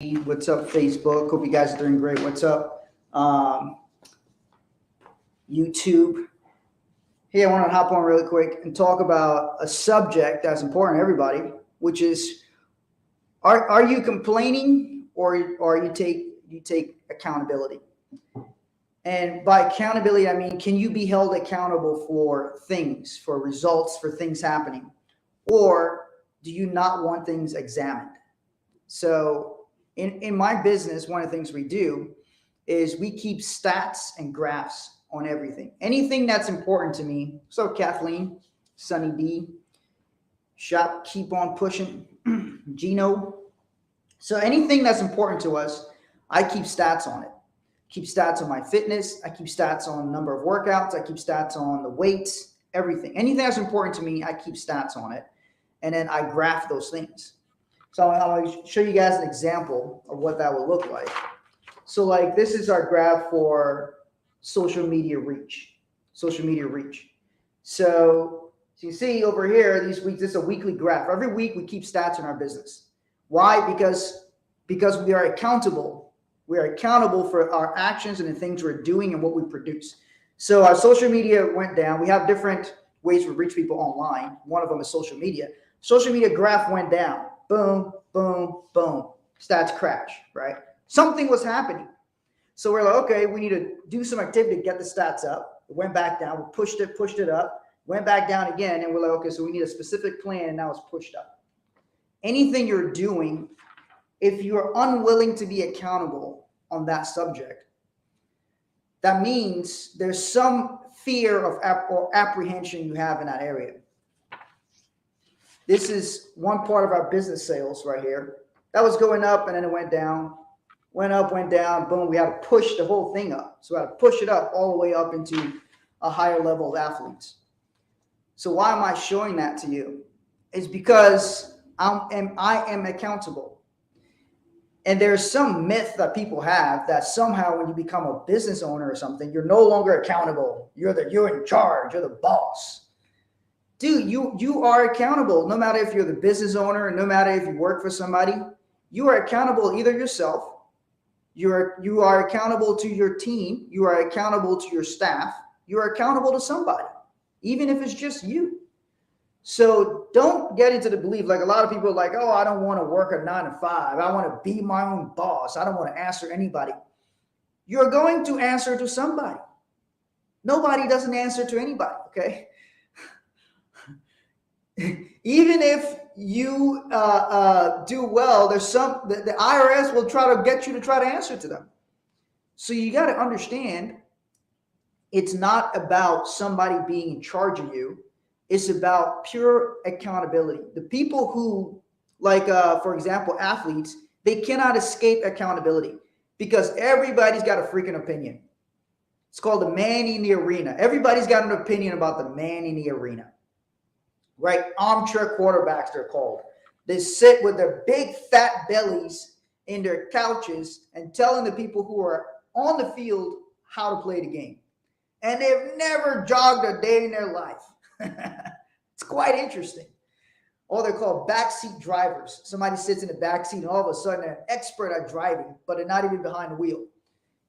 IG. What's up, Facebook? Hope you guys are doing great. What's up, YouTube? Hey, I want to hop on really quick and talk about a subject that's important to everybody, which is are you complaining or you take accountability? And by accountability, I mean, can you be held accountable for things, for results, for things happening? Or do you not want things examined? So in my business, one of the things we do is we keep stats and graphs on everything. Anything that's important to me. So Kathleen, Sunny D, Shop, keep on pushing, Gino. So anything that's important to us, I keep stats on it. Keep stats on my fitness. I keep stats on the number of workouts. I keep stats on the weights, everything. Anything that's important to me, I keep stats on it. And then I graph those things. So I'm going to show you guys an example of what that would look like. So like this is our graph for social media reach. So you see over here, these weeks, this is a weekly graph. Every week we keep stats in our business. Why? Because we are accountable. We are accountable for our actions and the things we're doing and what we produce. So our social media went down. We have different ways to reach people online. One of them is social media. Social media graph went down. Boom, boom, boom. Stats crash, right? Something was happening. So we're like, okay, we need to do some activity to get the stats up. It went back down. We pushed it up, went back down again. And we're like, okay, so we need a specific plan. And now it's pushed up. Anything you're doing, if you're unwilling to be accountable on that subject, that means there's some fear of or apprehension you have in that area. This is one part of our business sales right here. That was going up and then it went down, went up, went down, boom. We had to push the whole thing up. So we had to push it up all the way up into a higher level of athletes. So why am I showing that to you? It's because I am accountable. And there's some myth that people have that somehow when you become a business owner or something, you're no longer accountable. You're in charge. You're the boss. Dude, you are accountable. No matter if you're the business owner, and no matter if you work for somebody, you are accountable either yourself. You are accountable to your team. You are accountable to your staff. You are accountable to somebody, even if it's just you. So don't get into the belief, like a lot of people are like, oh, I don't want to work a 9 to 5. I want to be my own boss. I don't want to answer anybody. You're going to answer to somebody. Nobody doesn't answer to anybody, okay? Even if you do well, there's the IRS will try to get you to try to answer to them. So you got to understand, it's not about somebody being in charge of you. It's about pure accountability. The people who, like, for example, athletes, they cannot escape accountability because everybody's got a freaking opinion. It's called the man in the arena. Everybody's got an opinion about the man in the arena, right? Armchair quarterbacks, they're called. They sit with their big fat bellies in their couches and telling the people who are on the field how to play the game. And they've never jogged a day in their life. It's quite interesting. Or they're called backseat drivers. Somebody sits in the backseat and all of a sudden they're an expert at driving, but they're not even behind the wheel.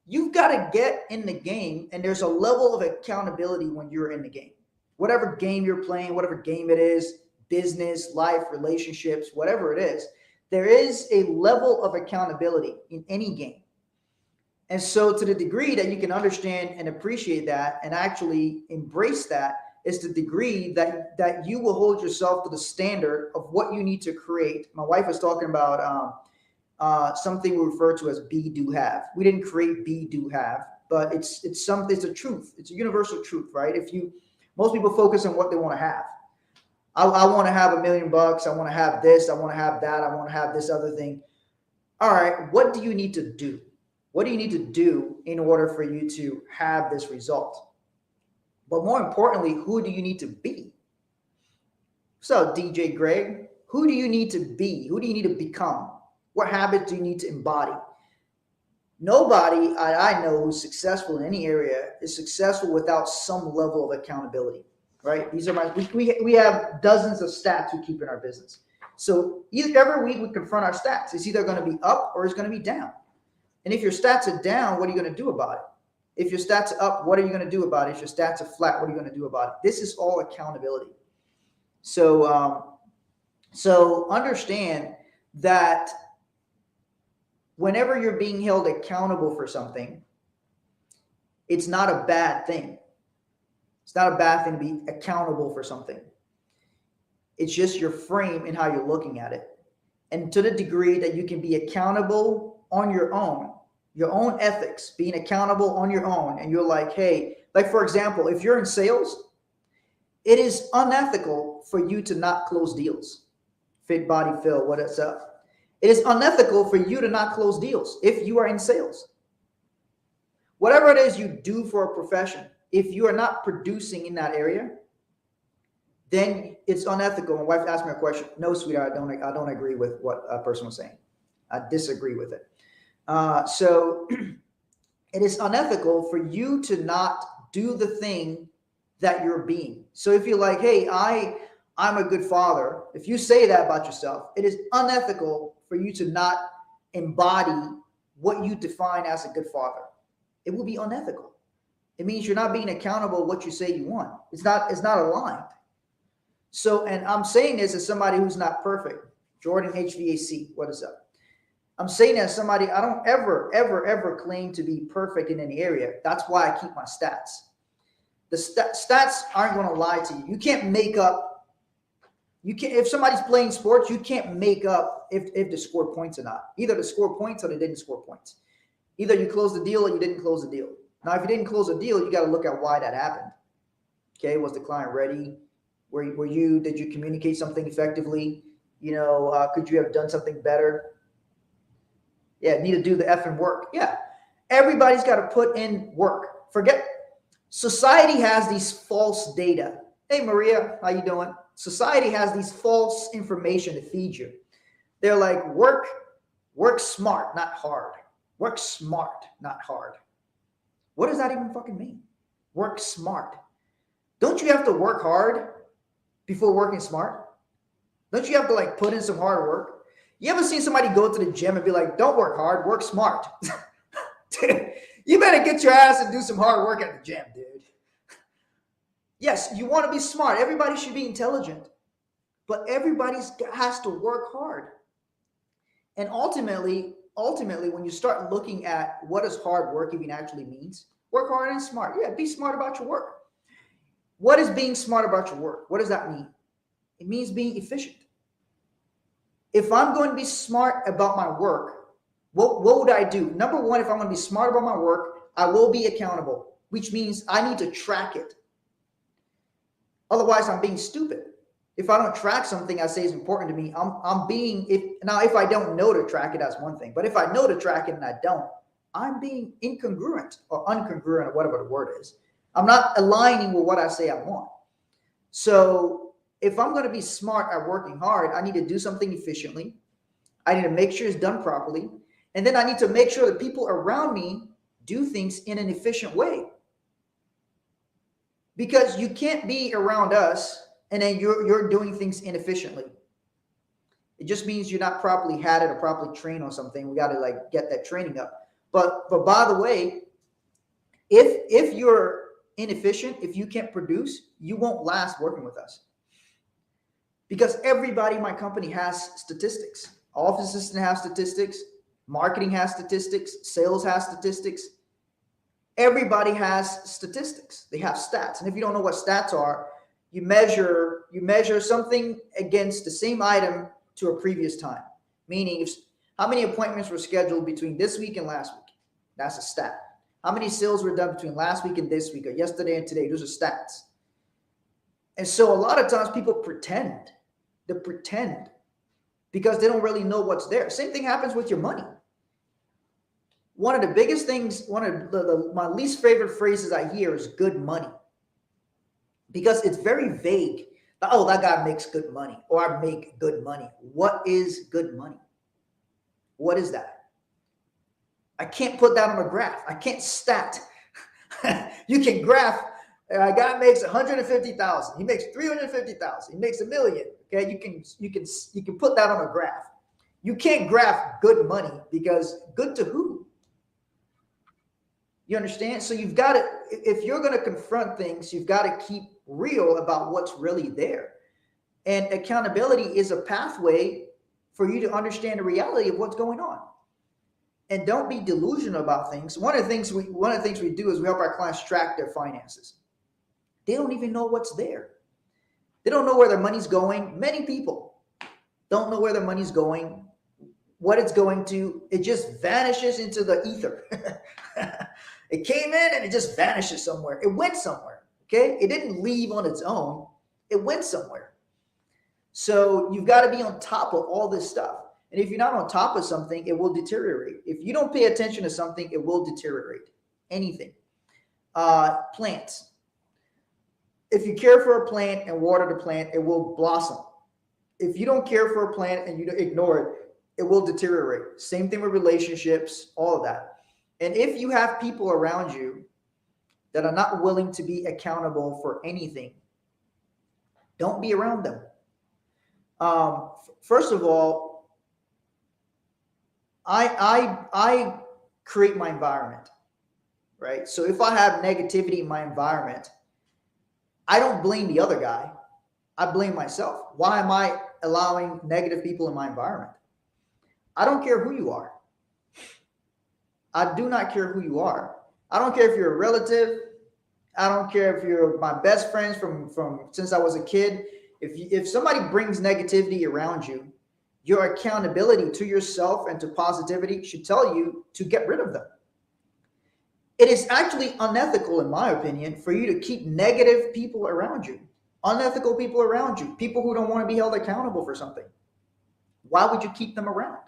You've got to get in the game, and there's a level of accountability when you're in the game. Whatever game you're playing, whatever game it is, business, life, relationships, whatever it is, there is a level of accountability in any game. And so to the degree that you can understand and appreciate that and actually embrace that is the degree that you will hold yourself to the standard of what you need to create. My wife was talking about something we refer to as be, do, have. We didn't create be, do, have, but it's a truth. It's a universal truth, right? Most people focus on what they want to have. I want to have $1 million. I want to have this. I want to have that. I want to have this other thing. All right. What do you need to do? What do you need to do in order for you to have this result? But more importantly, who do you need to be? So DJ Greg, who do you need to be? Who do you need to become? What habits do you need to embody? Nobody I know who's successful in any area is successful without some level of accountability, right? We have dozens of stats we keep in our business. So every week we confront our stats. It's either going to be up or it's going to be down. And if your stats are down, what are you going to do about it? If your stats are up, what are you going to do about it? If your stats are flat, what are you going to do about it? This is all accountability. So, so understand that whenever you're being held accountable for something, it's not a bad thing. It's not a bad thing to be accountable for something. It's just your frame and how you're looking at it. And to the degree that you can be accountable on your own ethics, being accountable on your own, and you're like, hey, like for example, if you're in sales, it is unethical for you to not close deals. Fit Body Phil, what is up? It is unethical for you to not close deals if you are in sales. Whatever it is you do for a profession, if you are not producing in that area, then it's unethical. My wife asked me a question. No, sweetheart, I don't agree with what a person was saying. I disagree with it. So it is unethical for you to not do the thing that you're being. So if you're like, hey, I'm a good father, if you say that about yourself, it is unethical for you to not embody what you define as a good father. It will be unethical. It means you're not being accountable what you say you want. It's not aligned. So, and I'm saying this as somebody who's not perfect. Jordan HVAC, what is up? I'm saying as somebody, I don't ever claim to be perfect in any area. That's why I keep my stats. The stats aren't going to lie to you. You can't make up. You can't, if somebody's playing sports, you can't make up if they scored points or not. Either they scored points or they didn't score points. Either you closed the deal or you didn't close the deal. Now, if you didn't close a deal, you got to look at why that happened. Okay, was the client ready? Did you communicate something effectively? Could you have done something better? Yeah, need to do the effing work. Yeah, everybody's got to put in work. Society has these false data. Hey, Maria, how you doing? Society has these false information to feed you. They're like, work smart, not hard. Work smart, not hard. What does that even fucking mean? Work smart. Don't you have to work hard before working smart? Don't you have to put in some hard work? You ever seen somebody go to the gym and be like, don't work hard, work smart? Dude, you better get your ass and do some hard work at the gym, dude. Yes, you want to be smart. Everybody should be intelligent, but everybody has to work hard. And ultimately, when you start looking at what does hard work even actually means, work hard and smart. Yeah, be smart about your work. What is being smart about your work? What does that mean? It means being efficient. If I'm going to be smart about my work, what would I do? Number one, if I'm going to be smart about my work, I will be accountable, which means I need to track it. Otherwise, I'm being stupid. If I don't track something I say is important to me, if I don't know to track it, that's one thing. But if I know to track it and I don't, I'm being incongruent or uncongruent or whatever the word is. I'm not aligning with what I say I want. So if I'm going to be smart at working hard, I need to do something efficiently. I need to make sure it's done properly. And then I need to make sure that people around me do things in an efficient way. Because you can't be around us and then you're doing things inefficiently. It just means you're not properly had it or properly trained on something. We got to get that training up. But by the way, if you're inefficient, if you can't produce, you won't last working with us. Because everybody in my company has statistics. Office assistant has statistics. Marketing has statistics. Sales has statistics. Everybody has statistics. They have stats. And if you don't know what stats are, you measure something against the same item to a previous time. Meaning, how many appointments were scheduled between this week and last week? That's a stat. How many sales were done between last week and this week, or yesterday and today? Those are stats. And so a lot of times people pretend. They pretend because they don't really know what's there. Same thing happens with your money. One of the biggest things, my least favorite phrases I hear is good money. Because it's very vague. Oh, that guy makes good money, or I make good money. What is good money? What is that? I can't put that on a graph. I can't stat. You can graph A guy makes 150,000. He makes 350,000. He makes $1 million. Okay, you can put that on a graph. You can't graph good money because good to who? You understand? So you've got to, if you're going to confront things, you've got to keep real about what's really there. And accountability is a pathway for you to understand the reality of what's going on. And don't be delusional about things. One of the things we do is we help our clients track their finances. They don't even know what's there. They don't know where their money's going. Many people don't know where their money's going, what it's going to. It just vanishes into the ether. It came in and it just vanishes somewhere. It went somewhere. Okay? It didn't leave on its own. It went somewhere. So you've got to be on top of all this stuff. And if you're not on top of something, it will deteriorate. If you don't pay attention to something, it will deteriorate. Anything. Plants. If you care for a plant and water the plant, it will blossom. If you don't care for a plant and you ignore it, it will deteriorate. Same thing with relationships, all of that. And if you have people around you that are not willing to be accountable for anything, don't be around them. First of all, I create my environment, right? So if I have negativity in my environment, I don't blame the other guy. I blame myself. Why am I allowing negative people in my environment? I don't care who you are. I do not care who you are. I don't care if you're a relative. I don't care if you're my best friends from since I was a kid. If somebody brings negativity around you, your accountability to yourself and to positivity should tell you to get rid of them. It is actually unethical, in my opinion, for you to keep negative people around you, unethical people around you, people who don't want to be held accountable for something. Why would you keep them around?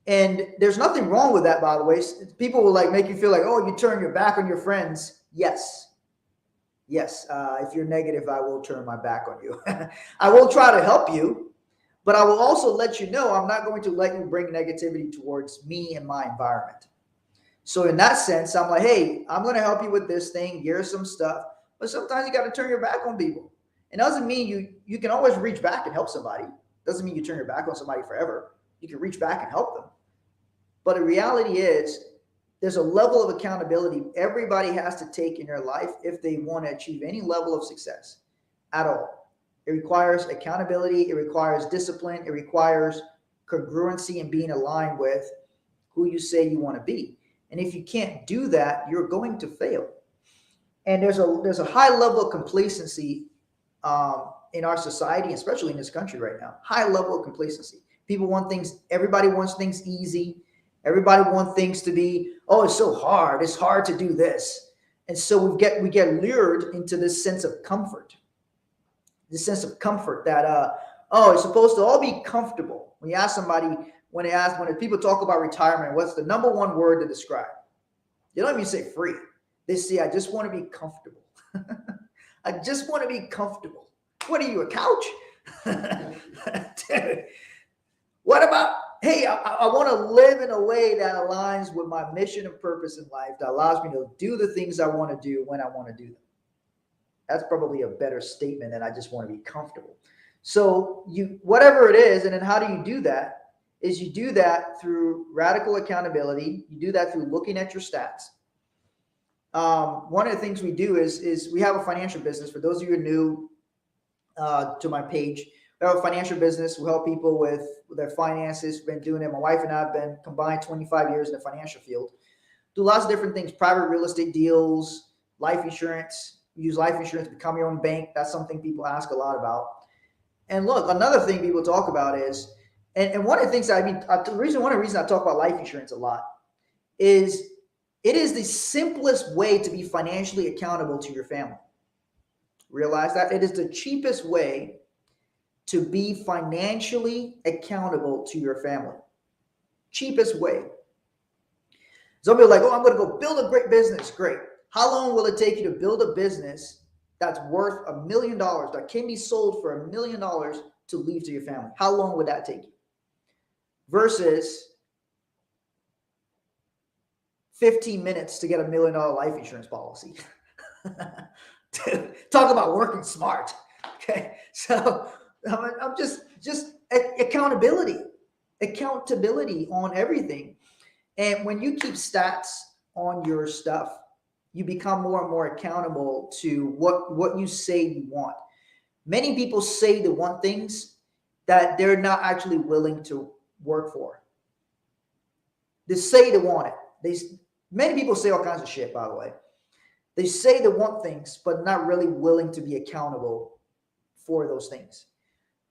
And there's nothing wrong with that, by the way. People will like make you feel like, oh, you turn your back on your friends. Yes. If you're negative, I will turn my back on you. I will try to help you, but I will also let you know I'm not going to let you bring negativity towards me and my environment. So in that sense, I'm like, hey, I'm going to help you with this thing. Here's some stuff. But sometimes you got to turn your back on people. It doesn't mean you can always reach back and help somebody. Doesn't mean you turn your back on somebody forever. You can reach back and help them. But the reality is there's a level of accountability everybody has to take in their life if they want to achieve any level of success at all. It requires accountability. It requires discipline. It requires congruency and being aligned with who you say you want to be. And if you can't do that, you're going to fail. And there's a high level of complacency in our society, especially in this country right now. High level of complacency. People want things. Everybody wants things easy. Everybody wants things to be, oh, it's so hard. It's hard to do this. And so we get lured into this sense of comfort. This sense of comfort that, it's supposed to all be comfortable. When you ask somebody, when people talk about retirement, what's the number one word to describe? They don't even say free. They say, I just want to be comfortable. I just want to be comfortable. What are you, a couch? Dude, what about, hey, I want to live in a way that aligns with my mission and purpose in life, that allows me to do the things I want to do when I want to do them. That's probably a better statement than I just want to be comfortable. So whatever it is, and then how do you do that? Is you do that through radical accountability. You do that through looking at your stats. One of the things we do is we have a financial business. For those of you who are new to my page, we have a financial business. We help people with their finances. We've been doing it. My wife and I have been combined 25 years in the financial field. Do lots of different things, private real estate deals, life insurance. You use life insurance to become your own bank. That's something people ask a lot about. And look, another thing people talk about is, and one of the things one of the reasons I talk about life insurance a lot is it is the simplest way to be financially accountable to your family. Realize that it is the cheapest way to be financially accountable to your family. Cheapest way. Some people are like, oh, I'm going to go build a great business. Great. How long will it take you to build a business that's worth $1 million, that can be sold for $1 million to leave to your family? How long would that take you? Versus 15 minutes to get $1 million life insurance policy. Talk about working smart. Okay, so I'm just accountability, accountability on everything. And when you keep stats on your stuff, you become more and more accountable to what you say you want. Many people say they want things that they're not actually willing to work for. They say they want it. Many people say all kinds of shit, by the way. They say they want things, but not really willing to be accountable for those things.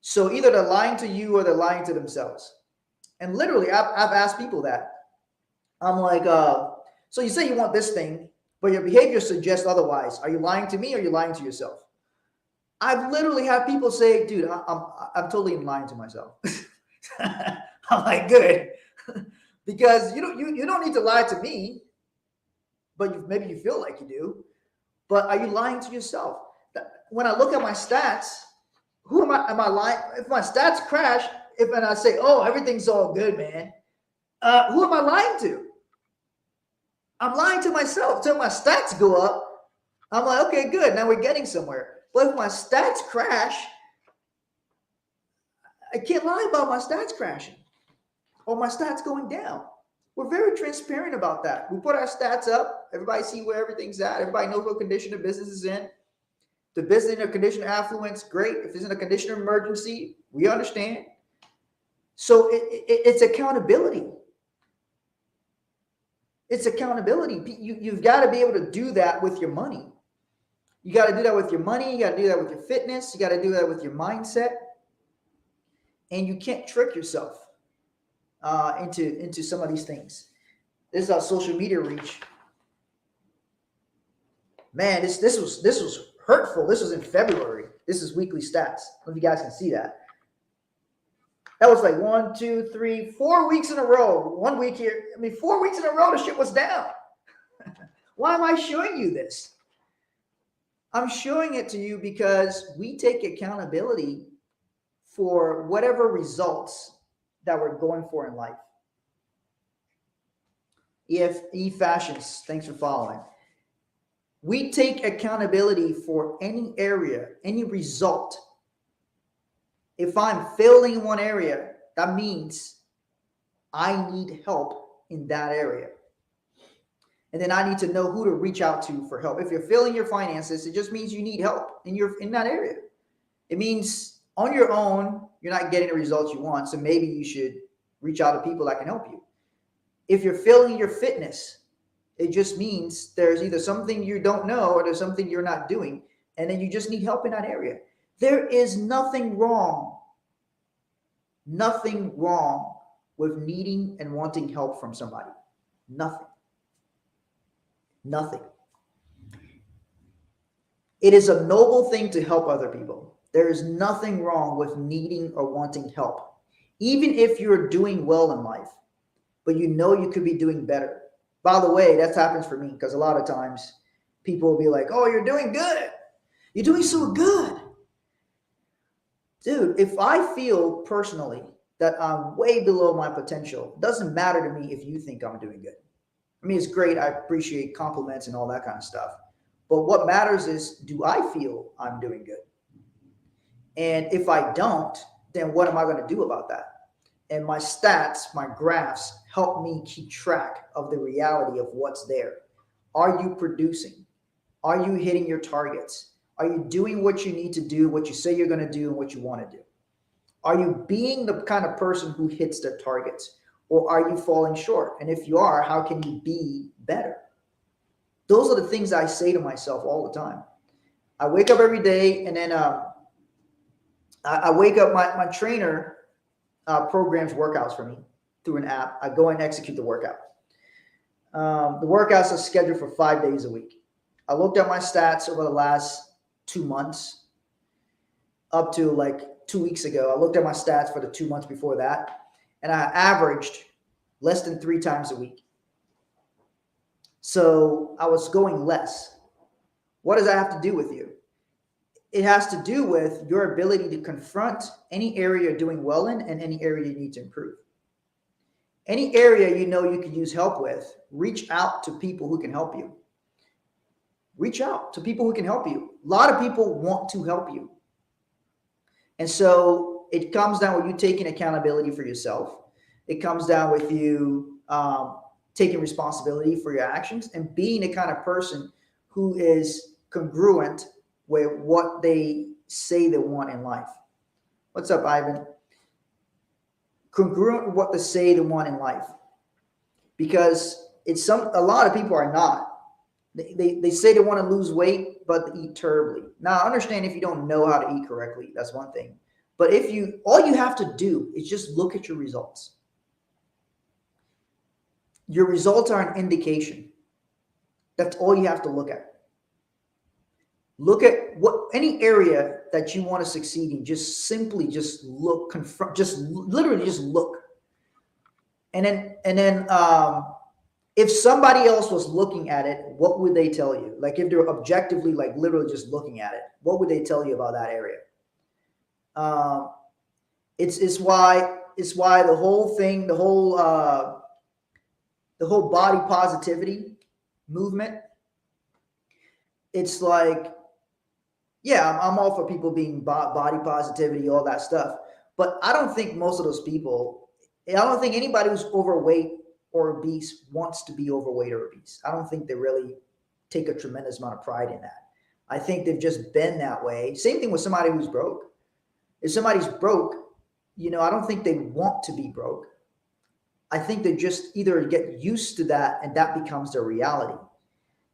So either they're lying to you or they're lying to themselves. And literally, I've asked people that. I'm like, so you say you want this thing, but your behavior suggests otherwise. Are you lying to me or are you lying to yourself? I've literally had people say, dude, I'm totally lying to myself. I'm like, good. Because you don't need to lie to me, but maybe you feel like you do. But are you lying to yourself? When I look at my stats, who am I? Am I lying? If my stats crash, and I say, oh, everything's all good, man, who am I lying to? I'm lying to myself. Until my stats go up, I'm like, okay, good. Now we're getting somewhere. But if my stats crash, I can't lie about my stats crashing or my stats going down. We're very transparent about that. We put our stats up. Everybody see where everything's at. Everybody knows what condition the business is in. The business in a condition of affluence, great. If it's in a condition of emergency, we understand. So it's accountability. It's accountability. You've got to be able to do that with your money. You got to do that with your money. You got to do that with your fitness. You got to do that with your mindset. And you can't trick yourself into some of these things. This is our social media reach. Man, this was hurtful. This was in February. This is weekly stats. I don't know if you guys can see that. That was like 1, 2, 3, 4 weeks in a row. 1 week here. 4 weeks in a row, the shit was down. Why am I showing you this? I'm showing it to you because we take accountability for whatever results that we're going for in life. E Fashions, thanks for following. We take accountability for any area, any result. If I'm failing in one area, that means I need help in that area. And then I need to know who to reach out to for help. If you're failing your finances, it just means you need help in that area. It means on your own, you're not getting the results you want. So maybe you should reach out to people that can help you. If you're failing your fitness, it just means there's either something you don't know or there's something you're not doing. And then you just need help in that area. There is nothing wrong with needing and wanting help from somebody. Nothing. It is a noble thing to help other people. There is nothing wrong with needing or wanting help, even if you're doing well in life, but you know you could be doing better. By the way, that happens for me because a lot of times people will be like, oh, you're doing good. You're doing so good. Dude, if I feel personally that I'm way below my potential, it doesn't matter to me if you think I'm doing good. I mean, it's great. I appreciate compliments and all that kind of stuff. But what matters is, do I feel I'm doing good? And if I don't, then what am I going to do about that? And my stats, my graphs help me keep track of the reality of what's there. Are you producing? Are you hitting your targets? Are you doing what you need to do, what you say you're going to do, and what you want to do? Are you being the kind of person who hits their targets? Or are you falling short? And if you are, how can you be better? Those are the things I say to myself all the time. I wake up every day and then I wake up, my trainer programs workouts for me through an app. I go and execute the workout. The workouts are scheduled for 5 days a week. I looked at my stats over the last 2 months up to like 2 weeks ago. I looked at my stats for the 2 months before that, and I averaged less than 3 times a week. So I was going less. What does that have to do with you? It has to do with your ability to confront any area you're doing well in and any area you need to improve. Any area you know you could use help with, reach out to people who can help you. Reach out to people who can help you. A lot of people want to help you. And so it comes down with you taking accountability for yourself. It comes down with you taking responsibility for your actions and being the kind of person who is congruent with what they say they want in life. What's up, Ivan? Congruent with what they say they want in life. Because a lot of people are not. They say they want to lose weight, but they eat terribly. Now, I understand if you don't know how to eat correctly, that's one thing. But all you have to do is just look at your results. Your results are an indication. That's all you have to look at. Look at any area that you want to succeed in. Just look, confront, literally just look. And then if somebody else was looking at it, what would they tell you? Like if they're objectively, like literally just looking at it, what would they tell you about that area? It's why the whole thing, the whole body positivity movement. It's like, yeah, I'm all for people being body positivity, all that stuff. But I don't think most of those people, I don't think anybody who's overweight or obese wants to be overweight or obese. I don't think they really take a tremendous amount of pride in that. I think they've just been that way. Same thing with somebody who's broke. If somebody's broke, I don't think they want to be broke. I think they just either get used to that and that becomes their reality.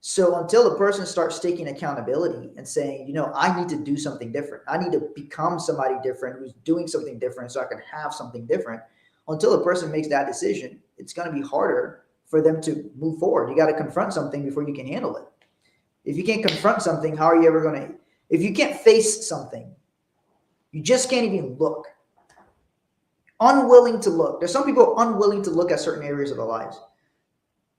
So until the person starts taking accountability and saying, I need to do something different. I need to become somebody different who's doing something different so I can have something different. Until the person makes that decision, it's going to be harder for them to move forward. You got to confront something before you can handle it. If you can't confront something, how are you ever going to? If you can't face something, you just can't even look. Unwilling to look. There's some people unwilling to look at certain areas of their lives.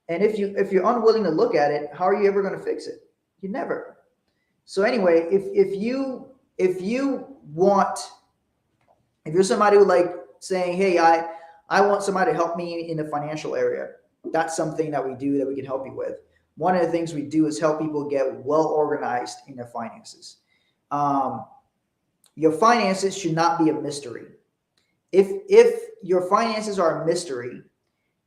And if you're unwilling to look at it, how are you ever going to fix it? You never. So anyway, if you're somebody who like saying, hey, I want somebody to help me in the financial area. That's something that we do that we can help you with. One of the things we do is help people get well organized in their finances. Your finances should not be a mystery. If your finances are a mystery,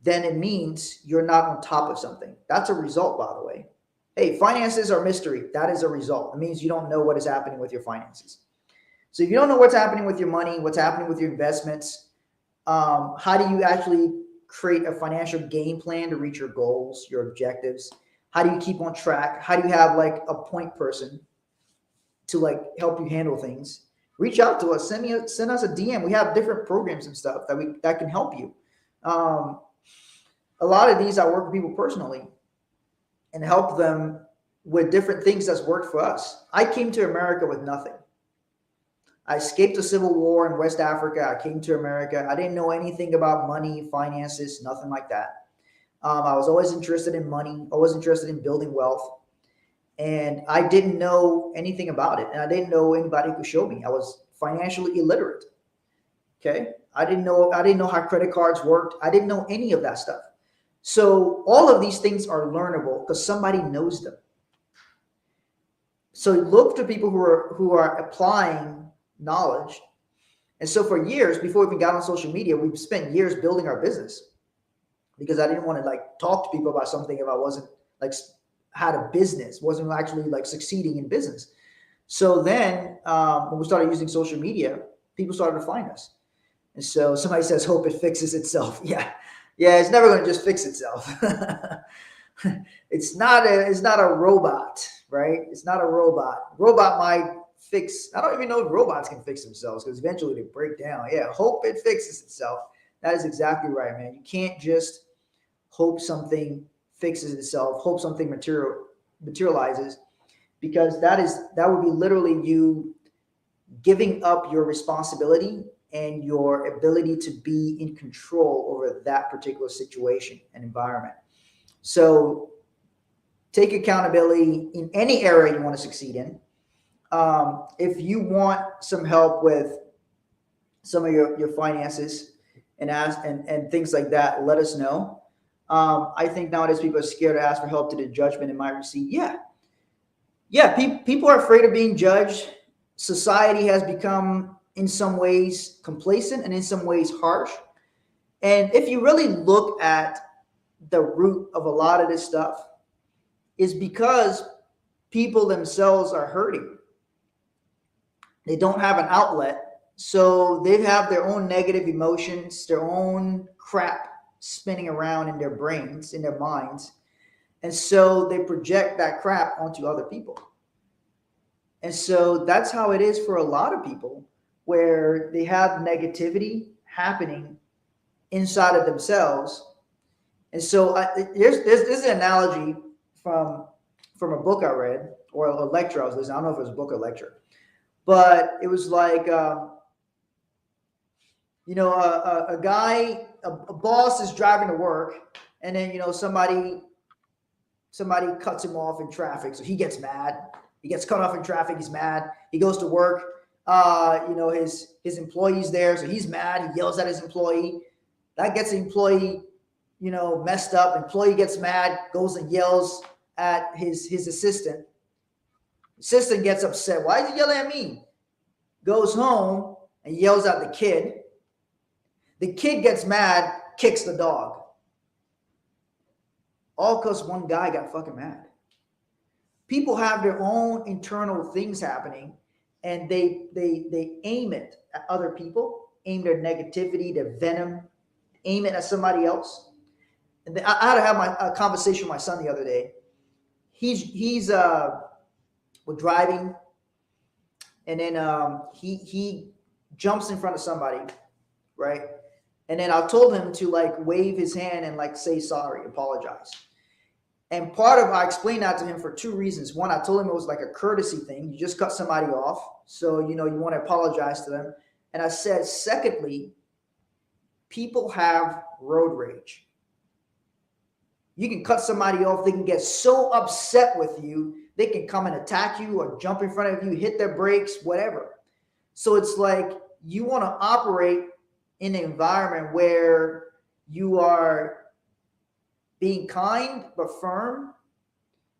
then it means you're not on top of something. That's a result, by the way. Hey, finances are mystery. That is a result. It means you don't know what is happening with your finances. So if you don't know what's happening with your money, what's happening with your investments, how do you actually create a financial game plan to reach your goals, your objectives? How do you keep on track? How do you have like a point person to like help you handle things? Reach out to us. Send us a DM. We have different programs and stuff that can help you. A lot of these I work with people personally and help them with different things that's worked for us. I came to America with nothing. I escaped the civil war in West Africa. I came to America. I didn't know anything about money, finances, nothing like that. I was always interested in money, always interested in building wealth. And I didn't know anything about it. And I didn't know anybody who could show me. I was financially illiterate. Okay. I didn't know how credit cards worked. I didn't know any of that stuff. So all of these things are learnable because somebody knows them. So look to people who are applying knowledge. And so for years, before we even got on social media, we've spent years building our business because I didn't want to like talk to people about something if I wasn't like had a business, wasn't actually like succeeding in business. So then when we started using social media, people started to find us. And so somebody says, hope it fixes itself. Yeah, it's never going to just fix itself. It's not a robot, right? It's not a robot. Robot might fix. I don't even know if robots can fix themselves because eventually they break down. Yeah, hope it fixes itself. That is exactly right, man. You can't just hope something fixes itself, hope something materializes, because that would be literally you giving up your responsibility and your ability to be in control over that particular situation and environment. So take accountability in any area you want to succeed in. If you want some help with some of your finances and things like that, let us know. I think nowadays people are scared to ask for help to the judgment it might receive. Yeah. Yeah, people are afraid of being judged. Society has become, in some ways, complacent and in some ways harsh. And if you really look at the root of a lot of this stuff, is because people themselves are hurting. They don't have an outlet. So they have their own negative emotions, their own crap spinning around in their brains, in their minds. And so they project that crap onto other people. And so that's how it is for a lot of people, where they have negativity happening inside of themselves. And so there's an analogy from from a book I read, or a lecture I was listening. I don't know if it was a book or lecture, but it was like a guy, a boss is driving to work, and then somebody cuts him off in traffic, so he gets mad. He gets cut off in traffic. He's mad. He goes to work. His employee's there, so he's mad. He yells at his employee. That gets the employee, messed up. Employee gets mad, goes and yells at his assistant. Assistant gets upset. Why is he yelling at me? Goes home and yells at the kid. The kid gets mad, kicks the dog. All because one guy got fucking mad. People have their own internal things happening, and they aim it at other people, aim their negativity, their venom, aim it at somebody else. And I had to have a conversation with my son the other day. He's we're driving, and then he jumps in front of somebody, right? And then I told him to like wave his hand and like say sorry, apologize. And I explained that to him for two reasons. One, I told him it was like a courtesy thing. You just cut somebody off, so you want to apologize to them. And I said, secondly, people have road rage. You can cut somebody off. They can get so upset with you, they can come and attack you or jump in front of you, hit their brakes, whatever. So it's like you want to operate in an environment where you are being kind but firm,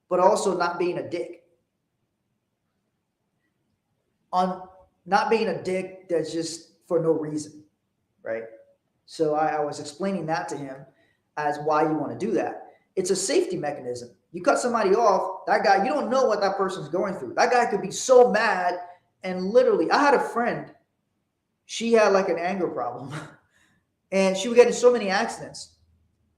but also not being a dick. On not being a dick that's just for no reason, right? So I was explaining that to him as why you want to do that. It's a safety mechanism. You cut somebody off, that guy, you don't know what that person's going through. That guy could be so mad, and literally, I had a friend, she had like an anger problem, and she would get in so many accidents.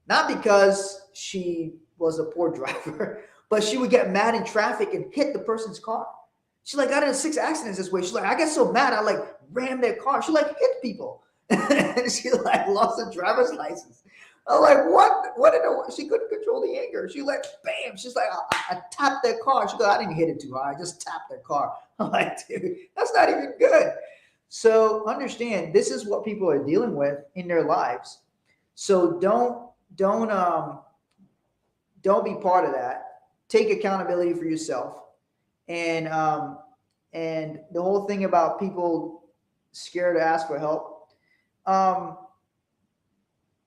Not because she was a poor driver, but she would get mad in traffic and hit the person's car. She like got in 6 accidents this way. She's like, I get so mad, I like rammed their car. She like hit people. And she like lost her driver's license. I'm like, what? She couldn't control the anger. She like, bam. She's like, I tapped their car. She goes, I didn't hit it too hard. I just tapped their car. I'm like, dude, that's not even good. So understand, this is what people are dealing with in their lives. So don't be part of that. Take accountability for yourself. And the whole thing about people scared to ask for help,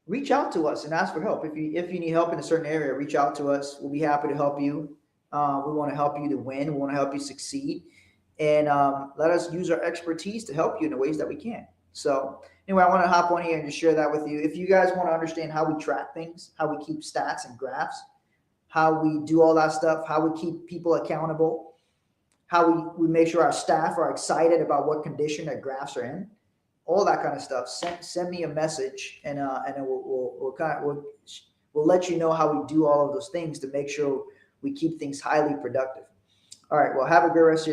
reach out to us and ask for help. If you need help in a certain area, reach out to us. We'll be happy to help you. We want to help you to win. We want to help you succeed. And let us use our expertise to help you in the ways that we can. So anyway, I want to hop on here and just share that with you. If you guys want to understand how we track things, how we keep stats and graphs, how we do all that stuff, how we keep people accountable, how we make sure our staff are excited about what condition their graphs are in, all that kind of stuff, send me a message, and we'll let you know how we do all of those things to make sure we keep things highly productive. All right, well, have a good rest of your day.